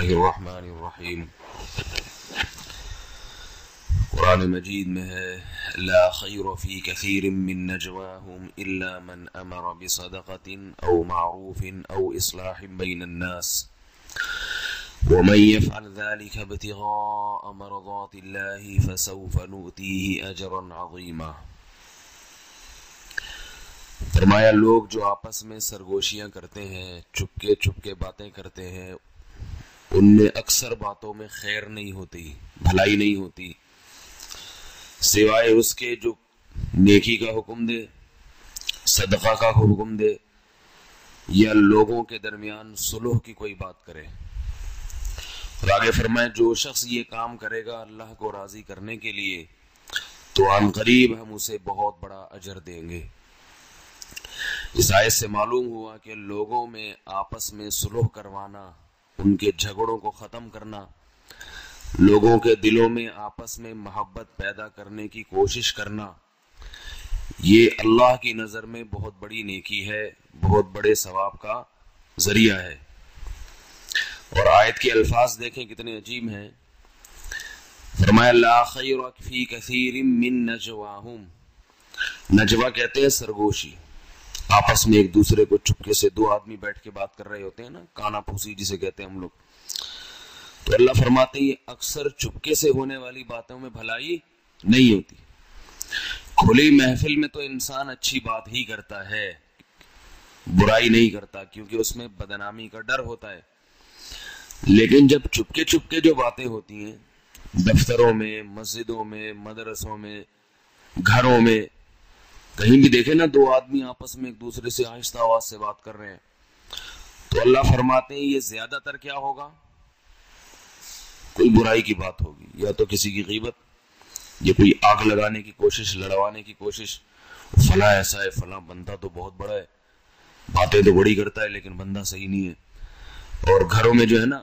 الرحمن الرحیم۔ قرآن مجید میں ہے لا خیر فی کثیر من نجواہم الا من امر بصدقۃ او معروف او اصلاح بین الناس ومن يفعل ذلك ابتغاء مرضات الله فسوف نؤتيه اجرا عظیما۔ فرمایا لوگ جو آپس میں سرگوشیاں کرتے ہیں، چپکے چپکے باتیں کرتے ہیں، ان میں اکثر باتوں میں خیر نہیں ہوتی، بھلائی نہیں ہوتی، سوائے اس کے جو نیکی کا حکم دے، صدقہ کا حکم دے، یا لوگوں کے درمیان صلح کی کوئی بات کرے۔ اور آگے فرمائے جو شخص یہ کام کرے گا اللہ کو راضی کرنے کے لیے تو عن قریب ہم اسے بہت بڑا اجر دیں گے۔ اس آیت سے معلوم ہوا کہ لوگوں میں آپس میں صلح کروانا، ان کے جھگڑوں کو ختم کرنا، لوگوں کے دلوں میں آپس میں محبت پیدا کرنے کی کوشش کرنا، یہ اللہ کی نظر میں بہت بڑی نیکی ہے، بہت بڑے ثواب کا ذریعہ ہے۔ اور آیت کے الفاظ دیکھیں کتنے عجیب ہیں۔ فرمایا لا خیر فی کثیر من نجواہم، نجوا کہتے ہیں سرگوشی، آپس میں ایک دوسرے کو چپکے سے دو آدمی بیٹھ کے بات کر رہے ہوتے ہیں نا، کانا پھوسی جسے کہتے ہیں ہم لوگ، تو اللہ فرماتے ہیں یہ اکثر چپکے سے ہونے والی باتوں میں بھلائی نہیں ہوتی۔ کھلی محفل میں تو انسان اچھی بات ہی کرتا ہے، برائی نہیں کرتا، کیونکہ اس میں بدنامی کا ڈر ہوتا ہے، لیکن جب چپکے چپکے جو باتیں ہوتی ہیں دفتروں میں، مسجدوں میں، مدرسوں میں، گھروں میں، کہیں بھی دیکھیں نا دو آدمی آپس میں ایک دوسرے سے آہستہ آواز سے بات کر رہے ہیں، تو اللہ فرماتے ہیں یہ زیادہ تر کیا ہوگا، کوئی برائی کی بات ہوگی، یا تو کسی کی غیبت، یا کوئی آگ لگانے کی کوشش، لڑوانے کی کوشش، فلاں ایسا ہے، فلاں بندہ تو بہت بڑا ہے، باتیں تو بڑی کرتا ہے لیکن بندہ صحیح نہیں ہے۔ اور گھروں میں جو ہے نا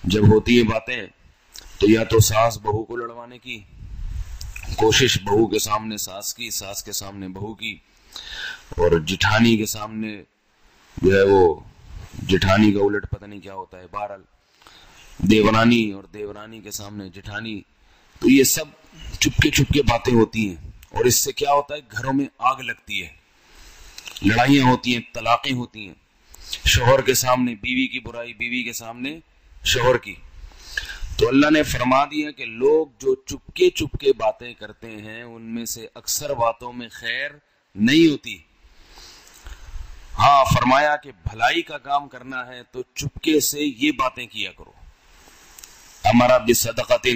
جب ہوتی ہیں باتیں تو یا تو ساس بہو کو لڑوانے کی کوشش، بہو کے سامنے ساس کی، ساس کے سامنے بہو کی، اور جٹھانی کے سامنے جو ہے وہ جٹھانی کا الٹ پتہ نہیں کیا ہوتا ہے، بہرحال دیورانی، اور دیورانی کے سامنے جٹھانی، تو یہ سب چپکے چپکے باتیں ہوتی ہیں، اور اس سے کیا ہوتا ہے گھروں میں آگ لگتی ہے، لڑائیاں ہوتی ہیں، طلاقیں ہوتی ہیں، شوہر کے سامنے بیوی کی برائی، بیوی کے سامنے شوہر کی۔ تو اللہ نے فرما دیا کہ لوگ جو چپکے چپکے باتیں کرتے ہیں ان میں سے اکثر باتوں میں خیر نہیں ہوتی۔ ہاں فرمایا کہ بھلائی کا کام کرنا ہے تو چپکے سے یہ باتیں کیا کرو، امر بصدقۃ،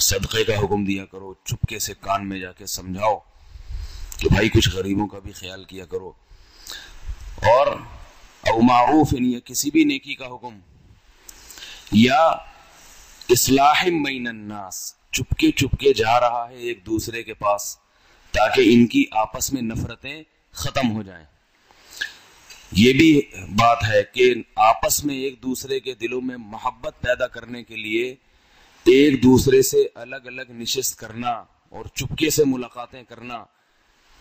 صدقے کا حکم دیا کرو، چپکے سے کان میں جا کے سمجھاؤ کہ بھائی کچھ غریبوں کا بھی خیال کیا کرو، اور او معروف، یا کسی بھی نیکی کا حکم، یا اصلاح بین الناس، چپکے چپکے جا رہا ہے ایک دوسرے کے پاس تاکہ ان کی آپس میں نفرتیں ختم ہو جائیں۔ یہ بھی بات ہے کہ آپس میں ایک دوسرے کے دلوں میں محبت پیدا کرنے کے لیے ایک دوسرے سے الگ الگ نشست کرنا اور چپکے سے ملاقاتیں کرنا،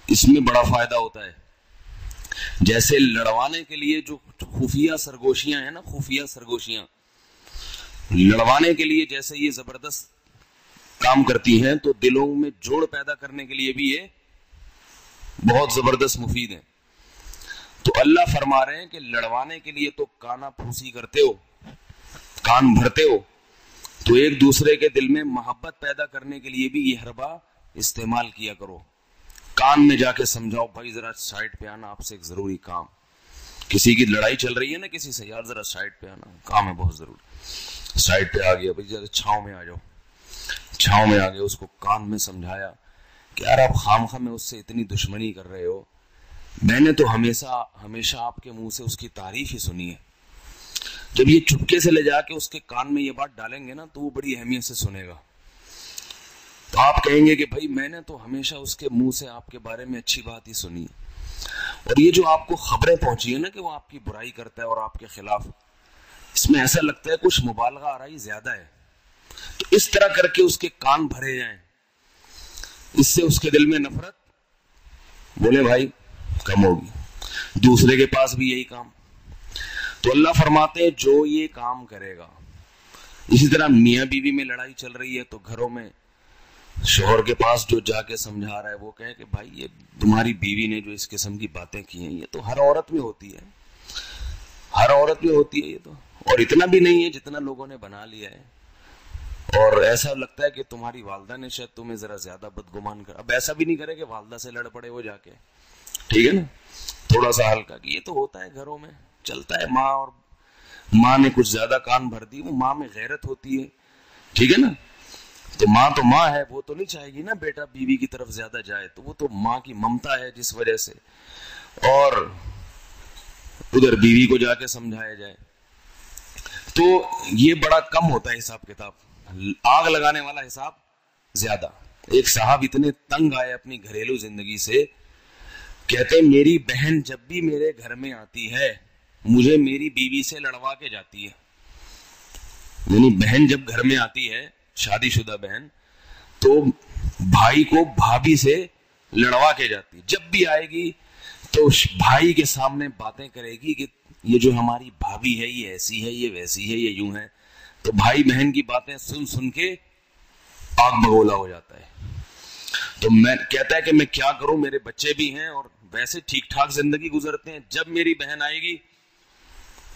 اس میں بڑا فائدہ ہوتا ہے۔ جیسے لڑوانے کے لیے جو خفیہ سرگوشیاں ہیں نا، خفیہ سرگوشیاں لڑوانے کے لیے جیسے یہ زبردست کام کرتی ہیں، تو دلوں میں جوڑ پیدا کرنے کے لیے بھی یہ بہت زبردست مفید ہیں۔ تو اللہ فرما رہے ہیں کہ لڑوانے کے لیے تو کانا پھوسی کرتے ہو، کان بھرتے ہو، تو ایک دوسرے کے دل میں محبت پیدا کرنے کے لیے بھی یہ حربہ استعمال کیا کرو، کان میں جا کے سمجھاؤ بھائی ذرا سائڈ پہ آنا، آپ سے ایک ضروری کام، کسی کی لڑائی چل رہی ہے نا کسی سے، یار ذرا سائڈ پہ آنا، کام ہے بہت ضروری، سائڈ پہ آ گیا، بھائی ذرا چھاؤں میں آ جاؤ، چھاؤں میں آ گیا، اس کو کان میں سمجھایا کہ یار آپ خامخواہ میں اس سے اتنی دشمنی کر رہے ہو، میں نے تو ہمیشہ آپ کے منہ سے اس کی تعریف ہی سنی ہے۔ جب یہ چپکے سے لے جا کے اس کے کان میں یہ بات ڈالیں گے نا تو وہ بڑی اہمیت سے سنے گا، تو آپ کہیں گے کہ بھائی میں نے تو ہمیشہ اس کے منہ سے آپ کے بارے میں اچھی بات ہی سنی ہے، اور یہ جو آپ کو خبریں پہنچی ہے نا کہ وہ آپ کی برائی کرتا ہے اور آپ کے خلاف، اس میں ایسا لگتا ہے کچھ مبالغہ آرائی زیادہ ہے، تو اس طرح کر کے اس کے کان بھرے جائیں، اس سے اس کے دل میں نفرت بولے بھائی کم ہوگی۔ دوسرے کے پاس بھی یہی کام، تو اللہ فرماتے ہیں جو یہ کام کرے گا. اسی طرح میاں بیوی میں لڑائی چل رہی ہے تو گھروں میں شوہر کے پاس جو جا کے سمجھا رہا ہے وہ کہے کہ بھائی یہ تمہاری بیوی نے جو اس قسم کی باتیں کی ہیں یہ تو ہر عورت میں ہوتی ہے, ہر عورت میں ہوتی ہے یہ تو, اور اتنا بھی نہیں ہے جتنا لوگوں نے بنا لیا ہے, اور ایسا لگتا ہے کہ تمہاری والدہ نے شاید تمہیں ذرا زیادہ بدگمان کر. اب ایسا بھی نہیں کرے کہ والدہ سے لڑ پڑے وہ جا کے, ٹھیک ہے نا, تھوڑا سا ہلکا, کہ یہ تو ہوتا ہے گھروں میں چلتا ہے. ماں اور ماں نے کچھ زیادہ کان بھر دی, وہ ماں میں غیرت ہوتی ہے, ٹھیک ہے نا, تو ماں ہے, وہ تو نہیں چاہے گی نا بیٹا بیوی کی طرف زیادہ جائے, تو وہ تو ماں کی ممتا ہے جس وجہ سے, اور ادھر بیوی کو جا کے سمجھایا جائے. تو یہ بڑا کم ہوتا ہے حساب کتاب, آگ لگانے والا حساب زیادہ. ایک صاحب اتنے تنگ آئے اپنی گھریلو زندگی سے, کہتے میری بہن جب بھی میرے گھر میں آتی ہے مجھے میری بیوی سے لڑوا کے جاتی ہے. یعنی بہن جب گھر میں آتی ہے, شادی شدہ بہن, تو بھائی کو بھابھی سے لڑوا کے جاتی. جب بھی آئے گی تو بھائی کے سامنے باتیں کرے گی کہ یہ جو ہماری بھابھی ہے یہ ایسی ہے, یہ ویسی ہے, یہ یوں ہے. تو بھائی بہن کی باتیں سن سن کے آگ بگولا ہو جاتا ہے. تو میں کہتا ہے کہ میں کیا کروں, میرے بچے بھی ہیں اور ویسے ٹھیک ٹھاک زندگی گزرتے ہیں. جب میری بہن آئے گی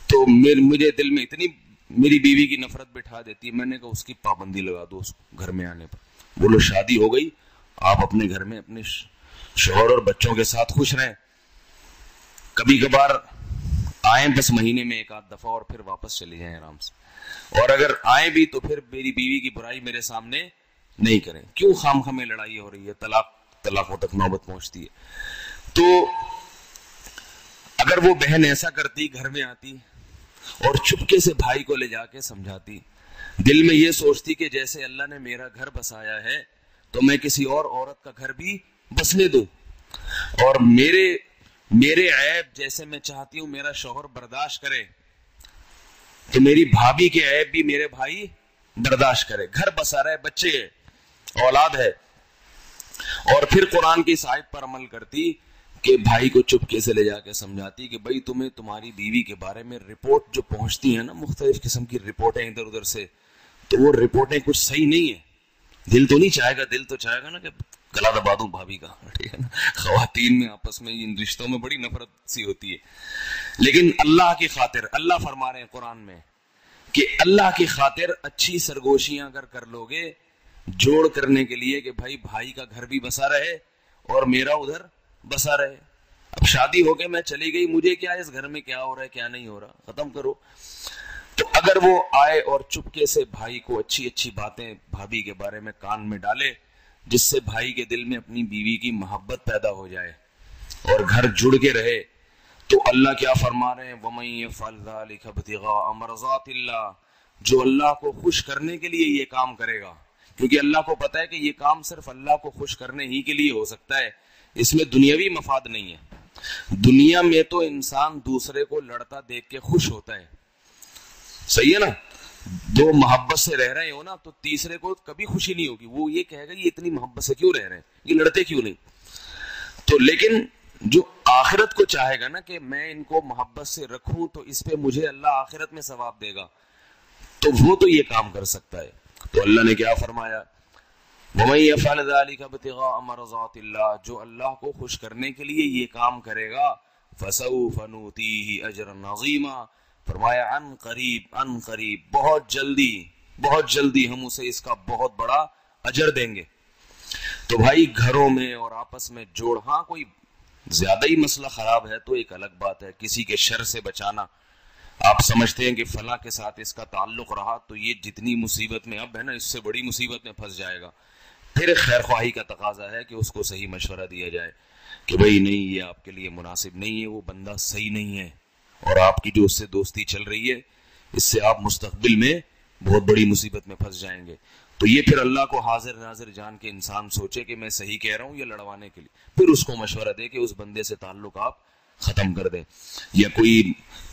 تو مجھے دل میں اتنی میری بیوی کی نفرت بٹھا دیتی ہے. میں نے کہا اس کی پابندی لگا دو اس کو گھر میں آنے پر. بولو شادی ہو گئی, آپ اپنے گھر میں اپنے شوہر اور بچوں کے ساتھ خوش رہیں. کبھی کبھار آئیں بس مہینے میں ایک آدھ دفعہ, اور پھر واپس چلی جائیں آرام سے. اور اگر آئیں بھی تو پھر میری بیوی کی برائی میرے سامنے نہیں کریں. کیوں خام خامے لڑائی ہو رہی ہے, طلاقوں تک نوبت پہنچتی ہے. تو اگر وہ بہن ایسا کرتی, گھر میں آتی اور چپکے سے بھائی کو لے جا کے سمجھاتی, دل میں یہ سوچتی کہ جیسے اللہ نے میرا گھر بسایا ہے تو میں کسی اور عورت کا گھر بھی بسنے دوں, اور میرے عیب جیسے میں چاہتی ہوں میرا شوہر برداشت کرے, تو میری بھابھی کے عیب بھی میرے بھائی برداشت کرے. گھر بسا رہا ہے, بچے ہے, اولاد ہے, اور پھر قرآن کی اس آیت پر عمل کرتی کہ بھائی کو چپکے سے لے جا کے سمجھاتی کہ بھائی تمہیں تمہاری بیوی کے بارے میں رپورٹ جو پہنچتی ہیں نا, مختلف قسم کی رپورٹیں ادھر ادھر سے, تو وہ رپورٹیں کچھ صحیح نہیں ہیں. دل تو نہیں چاہے گا, دل تو چاہے گا نا کہ گلا دبا دوں بھابھی کا, ٹھیک ہے نا. خواتین میں آپس میں ان رشتوں میں بڑی نفرت سی ہوتی ہے. لیکن اللہ کی خاطر, اللہ فرما رہے ہیں قرآن میں کہ اللہ کی خاطر اچھی سرگوشیاں اگر کر لو گے جوڑ کرنے کے لیے کہ بھائی کا گھر بھی بسا رہے اور میرا ادھر بسا رہے. اب شادی ہو کے میں چلی گئی, مجھے کیا اس گھر میں کیا ہو رہا ہے کیا نہیں ہو رہا, ختم کرو. تو اگر وہ آئے اور چپکے سے بھائی کو اچھی اچھی باتیں بھابھی کے بارے میں کان میں ڈالے, جس سے بھائی کے دل میں اپنی بیوی کی محبت پیدا ہو جائے اور گھر جڑ کے رہے, تو اللہ کیا فرما رہے ہیں, وَمَن يَفْعَلْ ذَلِكَ ابْتِغَاءَ مَرْضَاتِ اللَّهِ, جو اللہ کو خوش کرنے کے لیے یہ کام کرے گا, کیونکہ اللہ کو پتا ہے کہ یہ کام صرف اللہ کو خوش کرنے ہی کے لیے ہو سکتا ہے, اس میں دنیاوی مفاد نہیں ہے. دنیا میں تو انسان دوسرے کو لڑتا دیکھ کے خوش ہوتا ہے, صحیح ہے نا. دو محبت سے رہ رہے ہو نا تو تیسرے کو کبھی خوشی نہیں ہوگی, وہ یہ کہے گا یہ اتنی محبت سے کیوں رہ رہے ہیں, یہ لڑتے کیوں نہیں. تو لیکن جو آخرت کو چاہے گا نا کہ میں ان کو محبت سے رکھوں تو اس پہ مجھے اللہ آخرت میں ثواب دے گا, تو وہ تو یہ کام کر سکتا ہے. تو اللہ نے کیا فرمایا, وَمَن يَفْعَلْ ذَلِكَ ابْتِغَاءَ مَرْضَاتِ اللَّهِ, جو اللہ کو خوش کرنے کے لیے یہ کام کرے گا, فَسَوْفَ نُؤْتِيهِ أَجْرًا عَظِيمًا, فرمایا ان قریب بہت جلدی ہم اسے اس کا بہت بڑا اجر دیں گے. تو بھائی گھروں میں اور آپس میں جوڑ, ہاں کوئی زیادہ ہی مسئلہ خراب ہے تو ایک الگ بات ہے, کسی کے شر سے بچانا. آپ سمجھتے ہیں کہ فلاں کے ساتھ اس کا تعلق رہا تو یہ جتنی مصیبت میں اب ہے نا اس سے بڑی مصیبت میں پھنس جائے گا, پھر خیر خواہی کا تقاضا ہے کہ اس کو صحیح مشورہ دیا جائے کہ بھائی نہیں یہ آپ کے لیے مناسب نہیں ہے, وہ بندہ صحیح نہیں ہے, اور آپ کی جو اس سے دوستی چل رہی ہے اس سے آپ مستقبل میں بہت بڑی مصیبت میں پھنس جائیں گے. تو یہ پھر اللہ کو حاضر ناظر جان کے انسان سوچے کہ میں صحیح کہہ رہا ہوں یا لڑوانے کے لیے, پھر اس کو مشورہ دے کہ اس بندے سے تعلق آپ ختم کر دیں. یا کوئی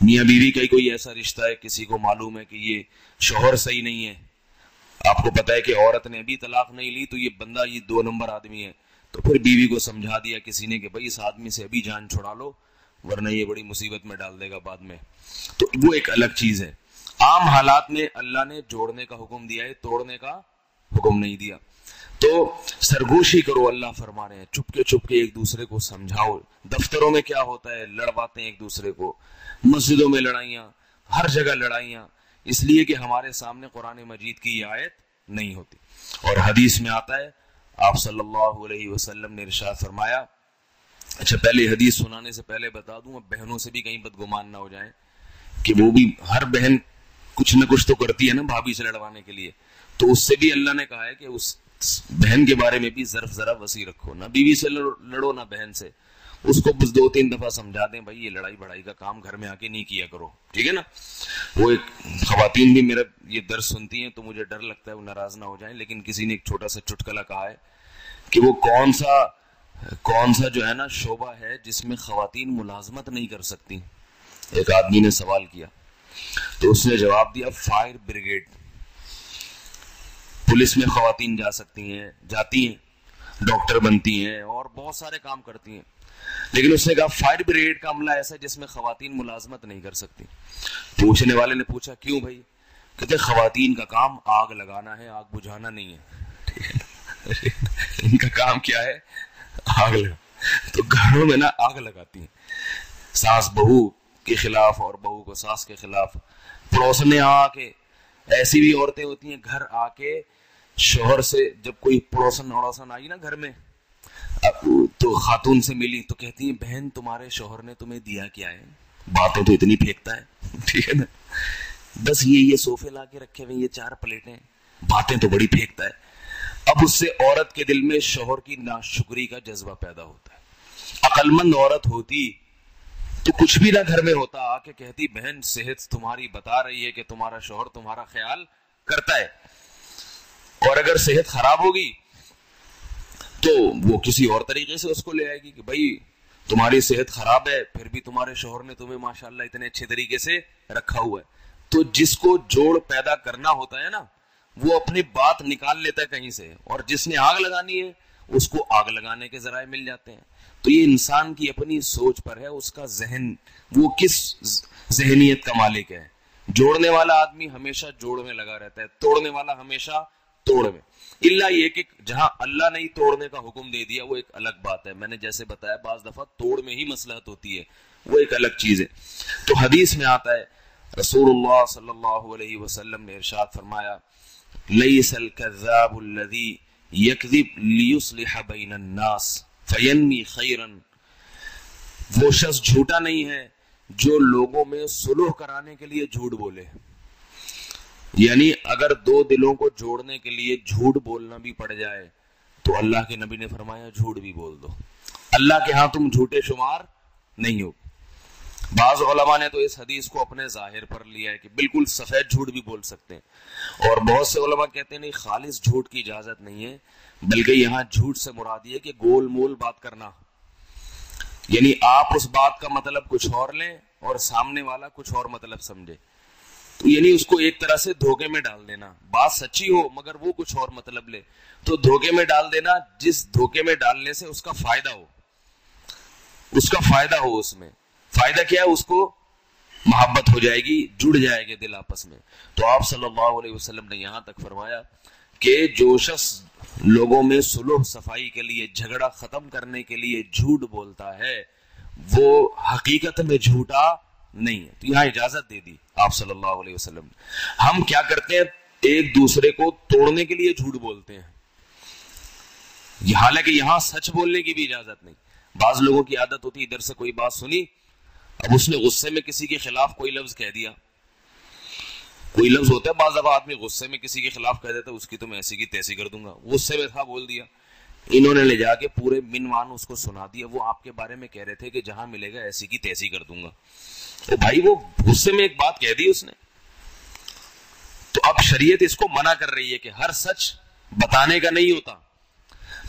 میاں بیوی کا کوئی ایسا رشتہ ہے, کسی کو معلوم ہے کہ یہ شوہر صحیح نہیں ہے, آپ کو پتا ہے کہ عورت نے ابھی طلاق نہیں لی تو یہ بندہ یہ 2 نمبر آدمی ہے, تو پھر بیوی کو سمجھا دیا کسی نے کہ بھائی اس آدمی سے ابھی جان چھڑا لو ورنہ یہ بڑی مصیبت میں ڈال دے گا بعد میں. تو وہ ایک الگ چیز ہے. عام حالات میں اللہ نے جوڑنے کا حکم دیا ہے, توڑنے کا حکم نہیں دیا. تو سرگوشی کرو, اللہ فرما رہے ہیں, چپ کے ایک دوسرے کو سمجھاؤ. دفتروں میں کیا ہوتا ہے, لڑواتے ہیں ایک دوسرے کو, مسجدوں میں لڑائیاں, ہر جگہ لڑائیاں, اس لیے کہ ہمارے سامنے قرآن مجید کی یہ آیت نہیں ہوتی. اور حدیث میں آتا ہے, آپ صلی اللہ علیہ وسلم نے ارشاد فرمایا. اچھا پہلے حدیث سنانے سے پہلے بتا دوں, اب بہنوں سے بھی کہیں بدگمان نہ ہو جائیں کہ وہ بھی, ہر بہن کچھ نہ کچھ تو کرتی ہے نا بھابھی سے لڑوانے کے لیے, تو اس سے بھی اللہ نے کہا ہے کہ اس بہن کے بارے میں بھی ظرف ذرا وسیع رکھو. نہ بیوی سے لڑو نہ بہن سے, اس کو بس 2-3 دفعہ سمجھا دیں بھائی یہ لڑائی بڑائی کا کام گھر میں آ کے نہیں کیا کرو, ٹھیک ہے نا. وہ ایک خواتین بھی میرا یہ درس سنتی ہیں تو مجھے ڈر لگتا ہے وہ ناراض نہ ہو جائیں, لیکن کسی نے ایک چھوٹا سا چٹکلا کہا ہے کہ وہ کون سا جو ہے نا شعبہ ہے جس میں خواتین ملازمت نہیں کر سکتی. ایک آدمی نے سوال کیا تو اس نے جواب دیا فائر بریگیڈ. پولیس میں خواتین جا سکتی ہیں, جاتی ہیں, ڈاکٹر بنتی ہیں اور بہت سارے کام کرتی ہیں, لیکن اس نے کہا فائر بریگیڈ کا عملہ ایسا جس میں خواتین ملازمت نہیں کر سکتی. پوچھنے والے نے پوچھا کیوں بھائی؟ کہتے خواتین کا کام آگ لگانا ہے, آگ بجھانا نہیں ہے. ان کا کام کیا ہے؟ آگ لگا. تو گھروں میں نا آگ لگاتی ہیں, ساس بہو کے خلاف اور بہو کو ساس کے خلاف. پڑوسنے آ کے, ایسی بھی عورتیں ہوتی ہیں گھر آ کے شوہر سے, جب کوئی پڑوسن آئی نا گھر میں تو خاتون سے ملی تو کہتی ہیں بہن تمہارے شوہر نے تمہیں دیا کیا ہے؟ باتیں تو اتنی پھینکتا ہے, ٹھیک ہے نا, بس یہ صوفے لا کے رکھے ہوئے, یہ 4 پلیٹیں, باتیں تو بڑی پھینکتا ہے. اب اس سے عورت کے دل میں شوہر کی ناشکری کا جذبہ پیدا ہوتا ہے. عقل مند عورت ہوتی تو کچھ بھی نہ گھر میں ہوتا, آ کے کہتی بہن صحت تمہاری بتا رہی ہے کہ تمہارا شوہر تمہارا خیال کرتا ہے, اور اگر صحت خراب ہوگی تو وہ کسی اور طریقے سے اس کو لے آئے گی کہ بھائی تمہاری صحت خراب ہے پھر بھی تمہارے شوہر نے تمہیں ماشاءاللہ اتنے اچھے طریقے سے رکھا ہوا ہے. تو جس کو جوڑ پیدا کرنا ہوتا ہے نا وہ اپنی بات نکال لیتا ہے کہیں سے, اور جس نے آگ لگانی ہے اس کو آگ لگانے کے ذرائع مل جاتے ہیں. تو یہ انسان کی اپنی سوچ پر ہے, اس کا ذہن وہ کس ذہنیت کا مالک ہے. جوڑنے والا آدمی ہمیشہ جوڑ میں لگا رہتا ہے, توڑنے والا ہمیشہ توڑ میں. اللہ یہ کہ جہاں اللہ نے توڑنے کا حکم دے دیا وہ ایک الگ بات ہے. میں نے جیسے بتایا بعض دفعہ توڑ میں ہی مصلحت ہوتی ہے, وہ ایک الگ چیز ہے. تو حدیث میں آتا ہے رسول اللہ صلی اللہ علیہ وسلم نے ارشاد فرمایا لیس الکذاب الذی یکذب لیصلح بین الناس فینمی خیرا. وہ شخص جھوٹا نہیں ہے جو لوگوں میں صلح کرانے کے لیے جھوٹ بولے. یعنی اگر 2 دلوں کو جوڑنے کے لیے جھوٹ بولنا بھی پڑ جائے تو اللہ کے نبی نے فرمایا جھوٹ بھی بول دو, اللہ کے ہاں تم جھوٹے شمار نہیں ہو. بعض علماء نے تو اس حدیث کو اپنے ظاہر پر لیا ہے کہ بالکل سفید جھوٹ بھی بول سکتے ہیں, اور بہت سے علماء کہتے ہیں نہیں خالص جھوٹ کی اجازت نہیں ہے, بلکہ یہاں جھوٹ سے مراد یہ کہ گول مول بات کرنا. یعنی آپ اس بات کا مطلب کچھ اور لیں اور سامنے والا کچھ اور مطلب سمجھے, تو یعنی اس کو ایک طرح سے دھوکے میں ڈال دینا. بات سچی ہو مگر وہ کچھ اور مطلب لے تو دھوکے میں ڈال دینا. جس دھوکے میں ڈالنے سے اس کا فائدہ ہو, اس میں فائدہ کیا ہے, اس کو محبت ہو جائے گی, جڑ جائے گے دل آپس میں. تو آپ صلی اللہ علیہ وسلم نے یہاں تک فرمایا کہ جو شخص لوگوں میں صلح صفائی کے لیے, جھگڑا ختم کرنے کے لیے جھوٹ بولتا ہے وہ حقیقت میں جھوٹا نہیں ہے. تو یہاں اجازت دے دی آپ صلی اللہ علیہ وسلم نے. ہم کیا کرتے ہیں, ایک دوسرے کو توڑنے کے لیے جھوٹ بولتے ہیں, حالانکہ یہاں سچ بولنے کی بھی اجازت نہیں. بعض لوگوں کی عادت ہوتی ہے ادھر سے کوئی بات سنی, اب اس نے غصے میں کسی کے خلاف کوئی لفظ کہہ دیا. کوئی لفظ ہوتا ہے بعض دفعہ آدمی غصے میں کسی کے خلاف کہہ دیتا ہے اس کی تو میں ایسی کی تیسی کر دوں گا, غصے میں تھا بول دیا. انہوں نے لے جا کے پورے منوان اس کو سنا دیا, وہ آپ کے بارے میں کہہ رہے تھے کہ جہاں ملے گا ایسی کی تیسی کر دوں گا. بھائی وہ غصے میں ایک بات کہہ دی اس نے. تو اب شریعت اس کو منع کر رہی ہے کہ ہر سچ بتانے کا نہیں ہوتا,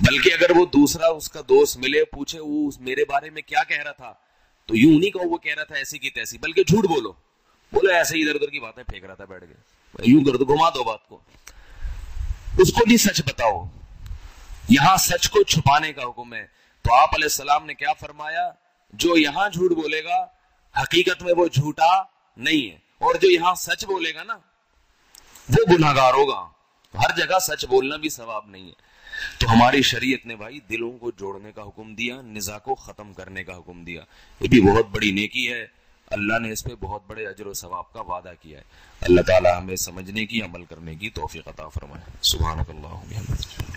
بلکہ اگر وہ دوسرا اس کا دوست ملے پوچھے وہ میرے بارے میں کیا کہہ رہا تھا, تو یوں نہیں کہو وہ کہہ رہا تھا ایسی کی تیسی, بلکہ جھوٹ بولو ایسے ہی ادھر ادھر کی باتیں پھینک رہا تھا بیٹھ کے, یوں کر دو, گھما دو بات کو, اس کو نہیں سچ بتاؤ. یہاں سچ کو چھپانے کا حکم ہے. تو آپ علیہ السلام نے کیا فرمایا, جو یہاں جھوٹ بولے گا حقیقت میں وہ جھوٹا نہیں ہے، اور جو یہاں سچ بولے گا نا وہ گناہگار ہوگا. ہر جگہ سچ بولنا بھی ثواب نہیں ہے. تو ہماری شریعت نے بھائی دلوں کو جوڑنے کا حکم دیا، نزاع کو ختم کرنے کا حکم دیا. یہ بھی بہت بڑی نیکی ہے، اللہ نے اس پہ بہت بڑے اجر و ثواب کا وعدہ کیا ہے. اللہ تعالی ہمیں سمجھنے کی، عمل کرنے کی توفیق عطا فرمائے. سبحانک اللہم و بحمدک.